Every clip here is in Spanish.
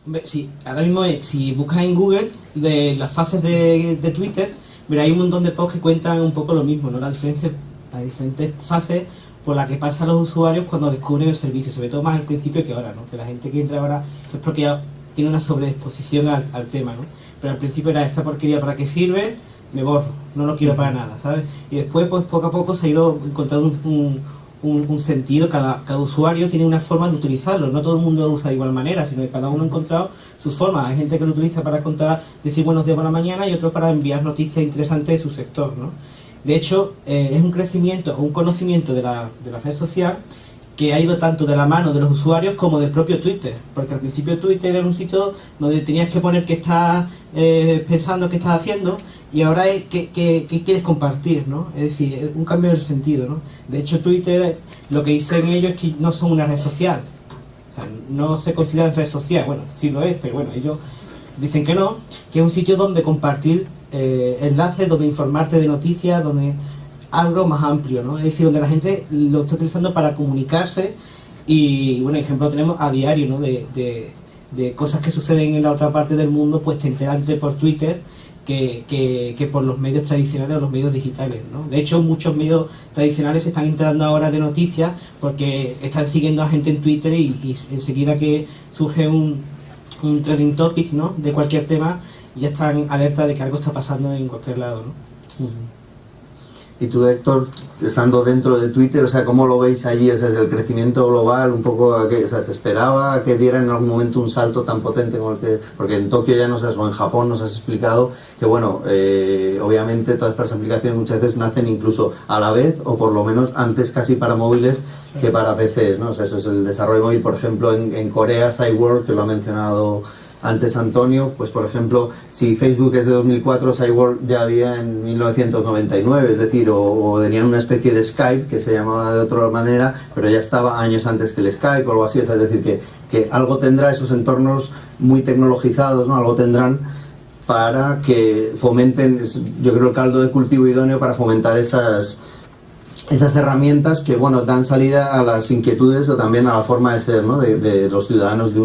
Hombre, sí, ahora mismo si buscas en Google de las fases de Twitter, verás hay un montón de posts que cuentan un poco lo mismo, ¿no? Las diferentes fases por las que pasan los usuarios cuando descubren el servicio, sobre todo más al principio que ahora, ¿no? Que la gente que entra ahora es porque ya tiene una sobreexposición al tema, ¿no? Pero al principio era esta porquería para qué sirve, me borro, no lo quiero para nada, ¿sabes? Y después, pues poco a poco se ha ido encontrando un sentido, cada usuario tiene una forma de utilizarlo, no todo el mundo lo usa de igual manera, sino que cada uno ha encontrado su forma. Hay gente que lo utiliza para contar, decir buenos días por la mañana y otro para enviar noticias interesantes de su sector, ¿no? De hecho, es un crecimiento, un conocimiento de la red social que ha ido tanto de la mano de los usuarios como del propio Twitter, porque al principio Twitter era un sitio donde tenías que poner qué estás pensando, qué estás haciendo, y ahora es qué quieres compartir, ¿no? Es decir, un cambio del sentido, ¿no? De hecho, Twitter, lo que dicen ellos es que no son una red social, o sea, no se consideran red social, bueno, sí lo es, pero bueno, ellos dicen que no, que es un sitio donde compartir enlaces, donde informarte de noticias, donde algo más amplio, ¿no? Es decir, donde la gente lo está utilizando para comunicarse y, bueno, ejemplo tenemos a diario, ¿no? De cosas que suceden en la otra parte del mundo, pues te enteras por Twitter que por los medios tradicionales o los medios digitales, ¿no? De hecho, muchos medios tradicionales se están enterando ahora de noticias porque están siguiendo a gente en Twitter y enseguida que surge un trending topic, ¿no? De cualquier tema, ya están alerta de que algo está pasando en cualquier lado, ¿no? Y tú, Héctor, estando dentro de Twitter, o sea, ¿cómo lo veis allí? O sea, el crecimiento global, un poco, o sea, ¿se esperaba que diera en algún momento un salto tan potente como el que...? Porque en Tokio ya nos has, o en Japón nos has explicado que, bueno, obviamente todas estas aplicaciones muchas veces nacen incluso a la vez, o por lo menos antes casi para móviles que para PCs, ¿no? O sea, eso es el desarrollo móvil. Por ejemplo, en Corea, Cywork, que lo ha mencionado antes Antonio, pues por ejemplo, si Facebook es de 2004, Cyborg ya había en 1999, es decir, o tenían una especie de Skype que se llamaba de otra manera, pero ya estaba años antes que el Skype o algo así, es decir, que algo tendrá esos entornos muy tecnologizados, ¿no? Algo tendrán para que fomenten, yo creo, el caldo de cultivo idóneo para fomentar esas herramientas que, bueno, dan salida a las inquietudes o también a la forma de ser, ¿no? de los ciudadanos de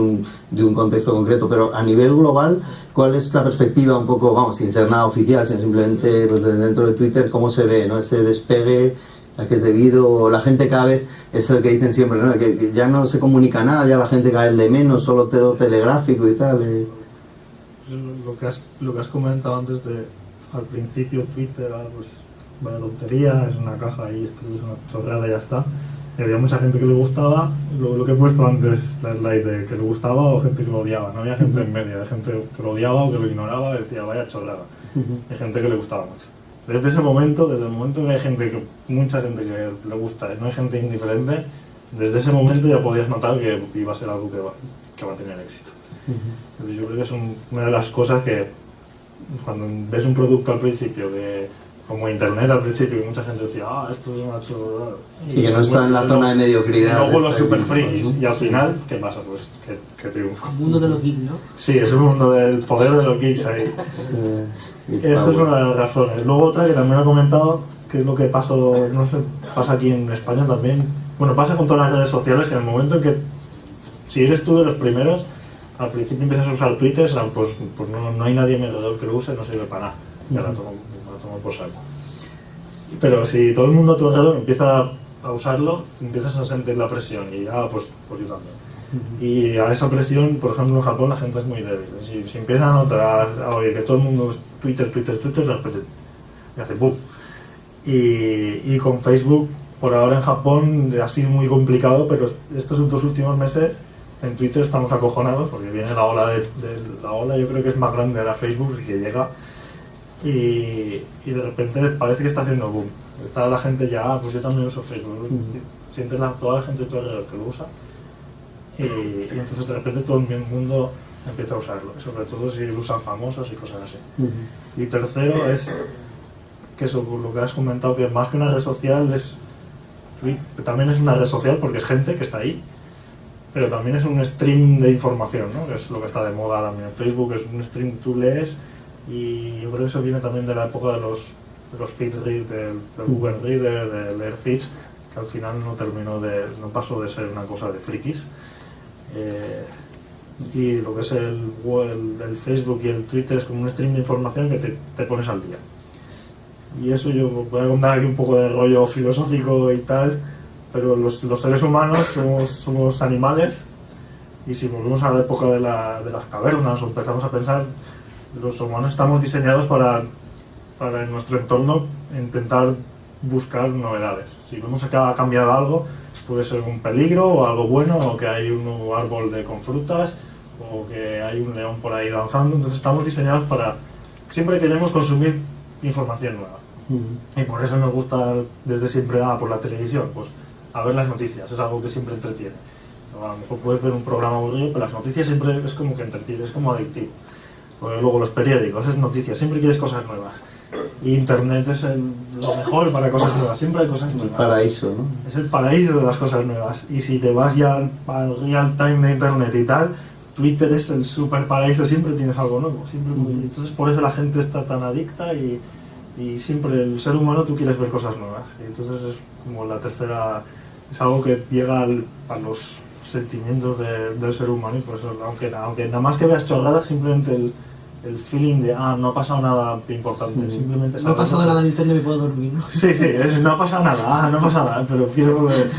un contexto concreto. Pero a nivel global, ¿cuál es la perspectiva un poco, vamos, sin ser nada oficial, sino simplemente pues, dentro de Twitter, cómo se ve, ¿no? Ese despegue, a qué es debido? O la gente cada vez, eso que dicen siempre, ¿no? Que ya no se comunica nada, ya la gente cada vez de menos, solo todo telegráfico y tal. Lo que has comentado antes al principio Twitter, pues vaya tontería, es una caja y escribes una chorrada y ya está. Y había mucha gente que le gustaba, lo que he puesto antes, la slide de que le gustaba o gente que lo odiaba. No había gente en medio, había gente que lo odiaba o que lo ignoraba y decía vaya chorrada. Hay gente que le gustaba mucho. Desde el momento que hay mucha gente que le gusta y no hay gente indiferente, desde ese momento ya podías notar que iba a ser algo que va a tener éxito. Yo creo que es una de las cosas que cuando ves un producto al principio como internet al principio, que mucha gente decía, esto es una chorrada. Sí, que no está en la zona de mediocridad. Y luego los super frikis, ¿no? Y al final, ¿qué pasa? Pues que triunfa. El mundo de los geeks, ¿no? Sí, es un mundo del poder de los geeks ahí. Esto es una de las razones. Luego otra que también he comentado, que es lo que pasó, no sé, pasa aquí en España también. Bueno, pasa con todas las redes sociales, que en el momento en que, si eres tú de los primeros, al principio empiezas a usar Twitter, pues no hay nadie alrededor que lo use, no sirve para nada. Ya la tomo por saco. Pero si todo el mundo a tu alrededor empieza a usarlo, empiezas a sentir la presión y pues yo también. Y a esa presión, por ejemplo en Japón la gente es muy débil. Si empiezan a notar que todo el mundo es Twitter, de repente me hace boom. Y con Facebook, por ahora en Japón ha sido muy complicado, pero estos 2 últimos meses en Twitter estamos acojonados porque viene la ola la ola, yo creo que es más grande ahora Facebook y que llega. Y de repente parece que está haciendo boom. Está la gente ya, pues yo también uso Facebook. Sientes toda la gente de tu alrededor que lo usa. Y entonces de repente todo el mundo empieza a usarlo. Sobre todo si lo usan famosos y cosas así. Y tercero es que eso, lo que has comentado, que más que una red social también es una red social porque es gente que está ahí. Pero también es un stream de información, ¿no? Que es lo que está de moda también. Facebook es un stream que tú lees. Y yo creo que eso viene también de la época de los feed read, del Google Reader, de leer feeds, que al final no pasó de ser una cosa de frikis. y lo que es el Facebook y el Twitter es como un stream de información que te pones al día. Y eso yo voy a contar aquí un poco de rollo filosófico y tal, pero los seres humanos somos animales, y si volvemos a la época de las cavernas o empezamos a pensar, los humanos estamos diseñados para en nuestro entorno intentar buscar novedades. Si vemos que ha cambiado algo, puede ser un peligro o algo bueno, o que hay un nuevo árbol con frutas, o que hay un león por ahí danzando. Entonces estamos diseñados para, siempre queremos consumir información nueva. Y por eso nos gusta desde siempre por la televisión, pues a ver las noticias, es algo que siempre entretiene. A lo mejor puedes ver un programa aburrido, pero las noticias siempre es como que entretiene, es como adictivo. Porque luego los periódicos, es noticias, siempre quieres cosas nuevas. Y Internet es lo mejor para cosas nuevas, siempre hay cosas nuevas. El paraíso, ¿no? Es el paraíso de las cosas nuevas. Y si te vas ya al real time de Internet y tal, Twitter es el super paraíso, siempre tienes algo nuevo. Entonces por eso la gente está tan adicta y siempre el ser humano tú quieres ver cosas nuevas. Y entonces es como la tercera, es algo que llega a los sentimientos del ser humano, y por eso, aunque nada más que veas chorradas, simplemente el feeling de no ha pasado nada importante, simplemente no ha pasado nada en internet, me puedo dormir, ¿no? Sí, no ha pasado nada, no pasa nada, pero quiero volver.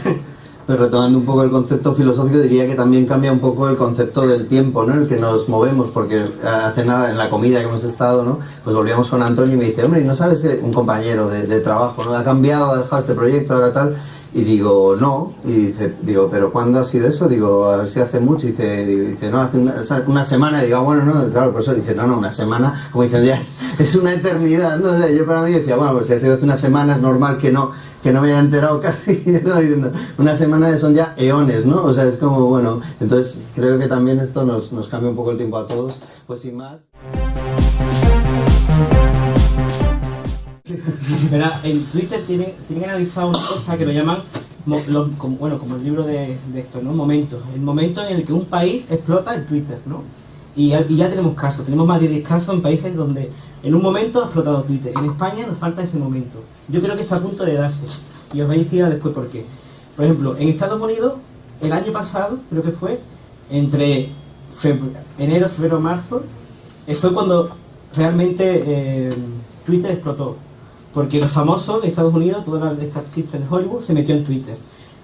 Pero retomando un poco el concepto filosófico, diría que también cambia un poco el concepto del tiempo, ¿no? En el que nos movemos, porque hace nada, en la comida que hemos estado, ¿no? Pues volvíamos con Antonio y me dice, hombre, ¿y no sabes que un compañero de trabajo, ¿no? Ha cambiado, ha dejado este proyecto, ahora tal? Y digo, no. Y digo, ¿pero cuándo ha sido eso? Digo, a ver si hace mucho. Y dice no, hace una semana. Y digo, bueno, no, claro, por eso dice, no, una semana, como dicen, ya es una eternidad, ¿no? O sea, yo para mí decía, bueno, pues si ha sido hace una semana es normal que no me haya enterado casi, ¿no? Diciendo, una semana son ya eones, ¿no? O sea, es como, bueno, entonces creo que también esto nos cambia un poco el tiempo a todos, pues sin más. Verá, en Twitter tienen analizado una cosa que lo llaman, como el libro de esto, ¿no? Momentos. El momento en el que un país explota el Twitter, ¿no? Y ya tenemos casos, tenemos más de 10 casos en países donde en un momento ha explotado Twitter. En España nos falta ese momento. Yo creo que está a punto de darse, y os vais a decir después por qué. Por ejemplo, en Estados Unidos, el año pasado, creo que fue, entre enero, febrero, marzo, fue cuando realmente Twitter explotó. Porque los famosos de Estados Unidos, toda esta fiesta de Hollywood, se metió en Twitter.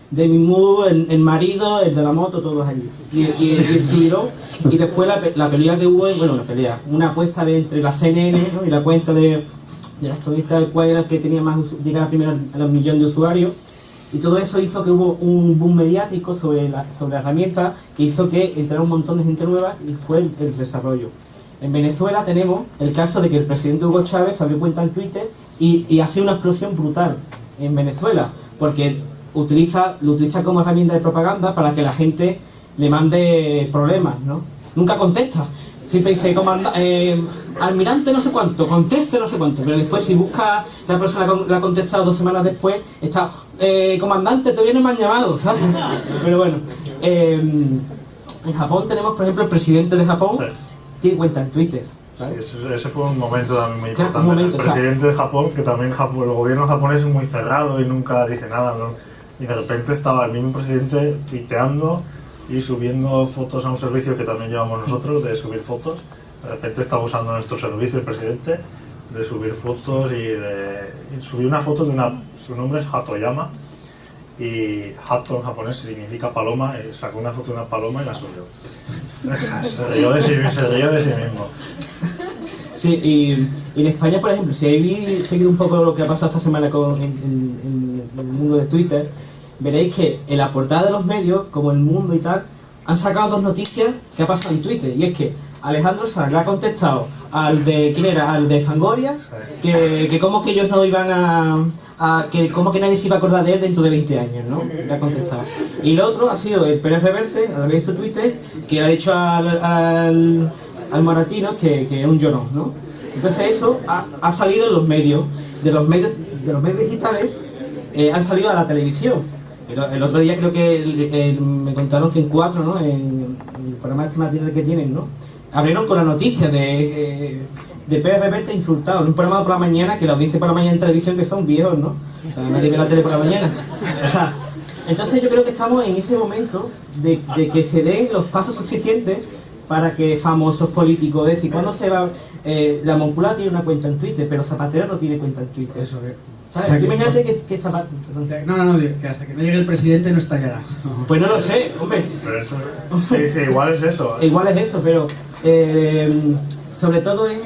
Demi Moore, el marido, el de la moto, todos allí. Y estuvieron, y después la pelea que hubo, una apuesta entre la CNN, ¿no? Y la cuenta de la activista, cuál era el que tenía más, llegaba primero a los millones de usuarios. Y todo eso hizo que hubo un boom mediático sobre la herramienta, que hizo que entrara un montón de gente nueva, y fue el desarrollo. En Venezuela tenemos el caso de que el presidente Hugo Chávez abrió cuenta en Twitter y ha sido una explosión brutal en Venezuela, porque lo utiliza como herramienta de propaganda para que la gente le mande problemas, ¿no? Nunca contesta. Siempre dice, almirante no sé cuánto, conteste no sé cuánto, pero después si busca la persona que la ha contestado 2 semanas después, está, comandante, te viene mal llamado, ¿sabes? Pero bueno, en Japón tenemos, por ejemplo, el presidente de Japón, sí, tiene cuenta en Twitter. Sí, ese fue un momento también muy importante. El presidente de Japón, que también el gobierno japonés es muy cerrado y nunca dice nada, ¿no? Y de repente estaba el mismo presidente tuiteando y subiendo fotos a un servicio que también llevamos nosotros, de subir fotos. De repente estaba usando nuestro servicio el presidente, de subir fotos y subió una foto de su nombre es Hatoyama, y Hato en japonés significa paloma, y sacó una foto de una paloma y la subió. Se rió de sí mismo. Sí, y en España, por ejemplo, si habéis seguido un poco lo que ha pasado esta semana en el mundo de Twitter, veréis que en la portada de los medios, como El Mundo y tal, han sacado 2 noticias que ha pasado en Twitter, y es que Alejandro Sanz le ha contestado al de Fangoria, que como que ellos no iban que como que nadie se iba a acordar de él dentro de 20 años, ¿no? Le ha contestado. Y el otro ha sido el Pérez Reverte, a través de su Twitter, que le ha dicho al Moratino que es un yo no. Entonces eso ha salido en los medios, de los medios digitales, han salido a la televisión. El otro día creo que me contaron que en 4, ¿no? En el programa este matinal que tienen, ¿no? Abrieron con la noticia de Pérez Reverte insultado en un programa por la mañana, que la audiencia por la mañana en televisión que son viejos, ¿no? O sea, nadie ve la tele por la mañana. O sea, entonces yo creo que estamos en ese momento de que se den los pasos suficientes para que famosos políticos, es decir, ¿cuándo se va? La Moncloa tiene una cuenta en Twitter, pero Zapatero no tiene cuenta en Twitter. Eso es. ¿Sabes? O sea, Imagínate que Zapatero... No, que hasta que no llegue el presidente no estallará. Pues no lo sé, hombre. Pero eso, sí, igual es eso. Igual es eso, pero sobre todo es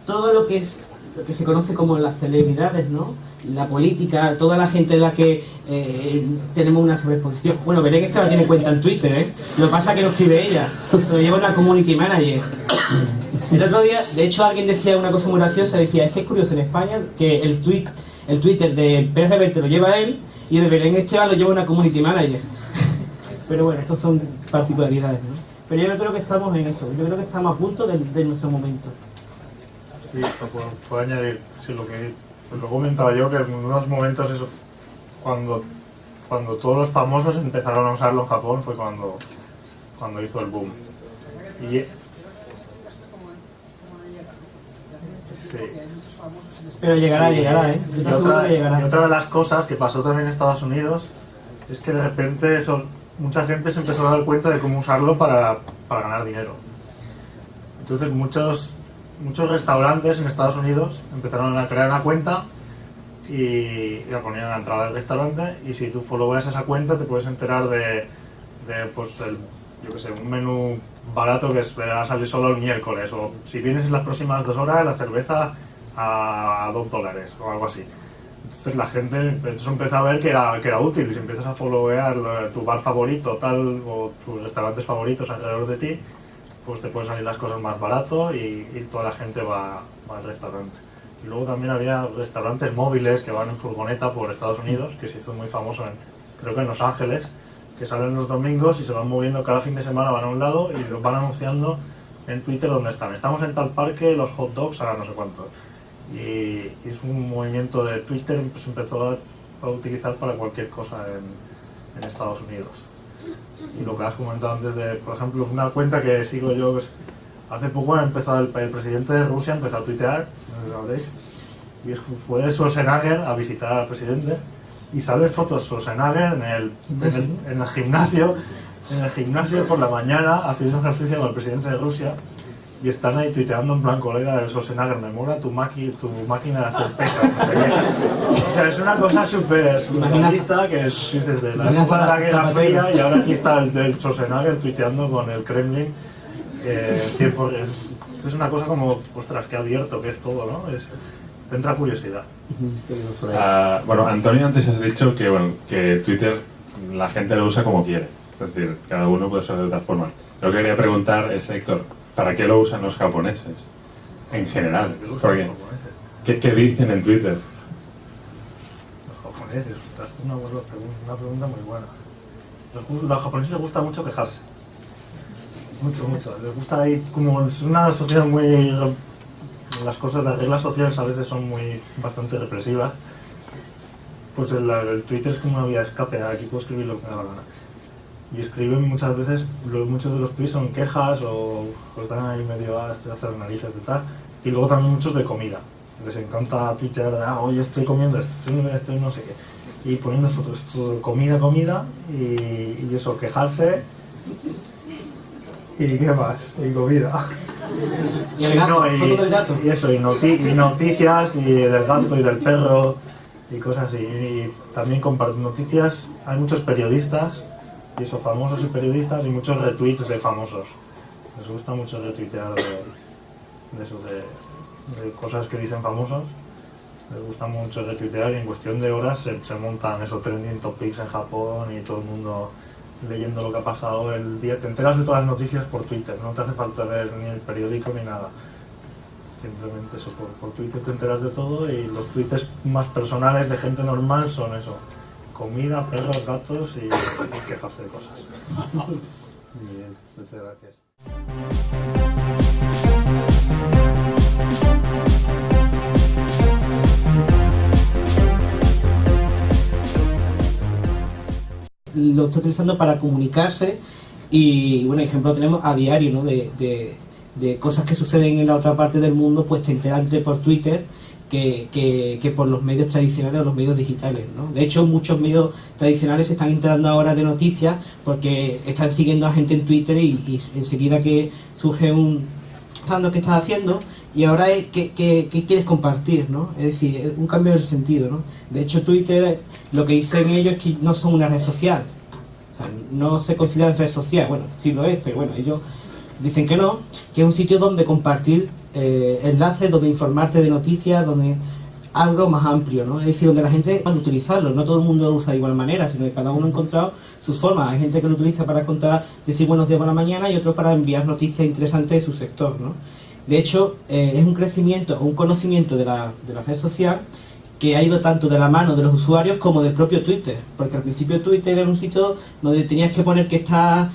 todo lo que se conoce como las celebridades, ¿no? La política, toda la gente en la que tenemos una sobreexposición. Bueno, Belén Esteban tiene cuenta en Twitter, ¿eh? Lo que pasa es que lo escribe ella, lo lleva una community manager. El otro día, de hecho, alguien decía una cosa muy graciosa, decía, es que es curioso en España que el Twitter de Pérez Reverte lo lleva él y el de Belén Esteban lo lleva una community manager. Pero bueno, estas son particularidades, ¿no? Pero yo creo que estamos en eso, yo creo que estamos a punto de nuestro momento. Sí, puedo añadir, sí, lo comentaba yo, que en unos momentos eso, cuando todos los famosos empezaron a usarlo en Japón fue cuando hizo el boom. Y sí. Pero llegará, ¿eh? Y otra de las cosas que pasó también en Estados Unidos es que de repente mucha gente se empezó a dar cuenta de cómo usarlo para ganar dinero. Entonces muchos restaurantes en Estados Unidos empezaron a crear una cuenta y la ponían a la entrada del restaurante, y si tú followeas esa cuenta te puedes enterar de pues yo que sé, un menú barato que va a salir solo el miércoles, o si vienes en las próximas 2 horas la cerveza a $2 o algo así. Entonces la gente empezó a ver que era útil, y si empiezas a followear tu bar favorito tal o tus restaurantes favoritos alrededor de ti, pues te pueden salir las cosas más barato y toda la gente va al restaurante. Y luego también había restaurantes móviles que van en furgoneta por Estados Unidos, que se hizo muy famoso creo que en Los Ángeles, que salen los domingos y se van moviendo cada fin de semana, van a un lado y los van anunciando en Twitter dónde están. Estamos en tal parque, los hot dogs a no sé cuánto. Y es un movimiento de Twitter que se empezó a utilizar para cualquier cosa en Estados Unidos. Y lo que has comentado antes de, por ejemplo, una cuenta que sigo yo, pues, hace poco ha empezado el presidente de Rusia empezó a tuitear, no sé si sabréis, y fue Schwarzenegger a visitar al presidente, y salen fotos de Schwarzenegger en el gimnasio por la mañana haciendo ejercicio con el presidente de Rusia, y están ahí tuiteando en plan, colega de Schwarzenegger, me mola tu máquina de hacer pesas, no sé qué. O sea, es una cosa súper realista que dices de la época de la Guerra Fría, y ahora aquí está el Schwarzenegger tuiteando con el Kremlin. Es una cosa como, ostras, qué abierto que es todo, ¿no? Te entra curiosidad. Bueno, Antonio, antes has dicho que Twitter la gente lo usa como quiere, es decir, cada uno puede usar de otra forma. Lo que quería preguntar es, Héctor, ¿para qué lo usan los japoneses? En general. Porque, ¿qué dicen en Twitter? Los japoneses, ostras, una pregunta muy buena. Los japoneses les gusta mucho quejarse. Mucho. Les gusta ahí, como es una sociedad muy... Las reglas sociales a veces son bastante represivas. Pues el Twitter es como una vía de escape, aquí puedo escribir lo que me da la gana. Y escriben muchas veces, muchos de los tweets son quejas o están ahí medio hasta las narices y tal. Y luego también muchos de comida. Les encanta tuitear de, hoy estoy comiendo esto y no sé qué. Y poniendo fotos, comida y eso, quejarse. ¿Y qué más? Y comida. ¿Y el gato? ¿Foto del gato? Y eso, y noticias, y del gato y del perro, y cosas así. Y también comparten noticias. Hay muchos periodistas, y eso, famosos y periodistas, y muchos retweets de famosos. Les gusta mucho retuitear de cosas que dicen famosos. Les gusta mucho retuitear, y en cuestión de horas se montan esos trending topics en Japón, y todo el mundo leyendo lo que ha pasado el día. Te enteras de todas las noticias por Twitter, no te hace falta ver ni el periódico ni nada. Simplemente eso, por Twitter te enteras de todo, y los tweets más personales de gente normal son eso: comida, perros, gatos y quejarse de cosas. Muy bien, muchas gracias. Lo está utilizando para comunicarse, y bueno, ejemplo tenemos a diario, ¿no? de cosas que suceden en la otra parte del mundo, pues te enteras por Twitter que por los medios tradicionales o los medios digitales, ¿no? De hecho, muchos medios tradicionales se están enterando ahora de noticias porque están siguiendo a gente en Twitter y enseguida que surge un... ¿qué estás haciendo? Y ahora es ¿qué quieres compartir, ¿no? Es decir, un cambio de sentido, ¿no? De hecho, Twitter, lo que dicen ellos es que no son una red social. O sea, no se consideran red social. Bueno, sí lo es, pero bueno, ellos dicen que no, que es un sitio donde compartir enlaces, donde informarte de noticias, donde algo más amplio, ¿no? Es decir, donde la gente puede utilizarlo. No todo el mundo lo usa de igual manera, sino que cada uno ha encontrado sus formas. Hay gente que lo utiliza para contar, decir buenos días por la mañana y otros para enviar noticias interesantes de su sector, ¿no? De hecho, es un crecimiento, un conocimiento de la red social que ha ido tanto de la mano de los usuarios como del propio Twitter, porque al principio Twitter era un sitio donde tenías que poner que estás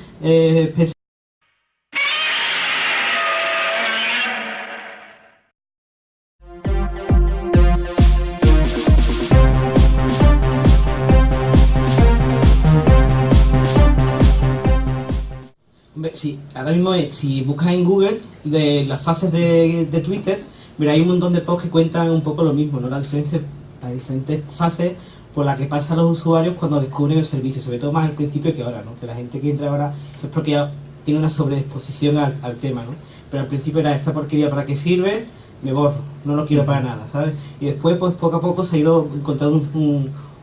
sí, ahora mismo si buscas en Google de las fases de Twitter, mira, hay un montón de posts que cuentan un poco lo mismo, ¿no? Las diferentes fases por las que pasan los usuarios cuando descubren el servicio, sobre todo más al principio que ahora, ¿no? Que la gente que entra ahora es porque ya tiene una sobreexposición al tema, ¿no? Pero al principio era esta porquería, ¿para qué sirve? Me borro, no lo quiero para nada, ¿sabes? Y después, pues poco a poco se ha ido encontrando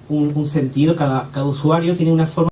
un sentido, cada usuario tiene una forma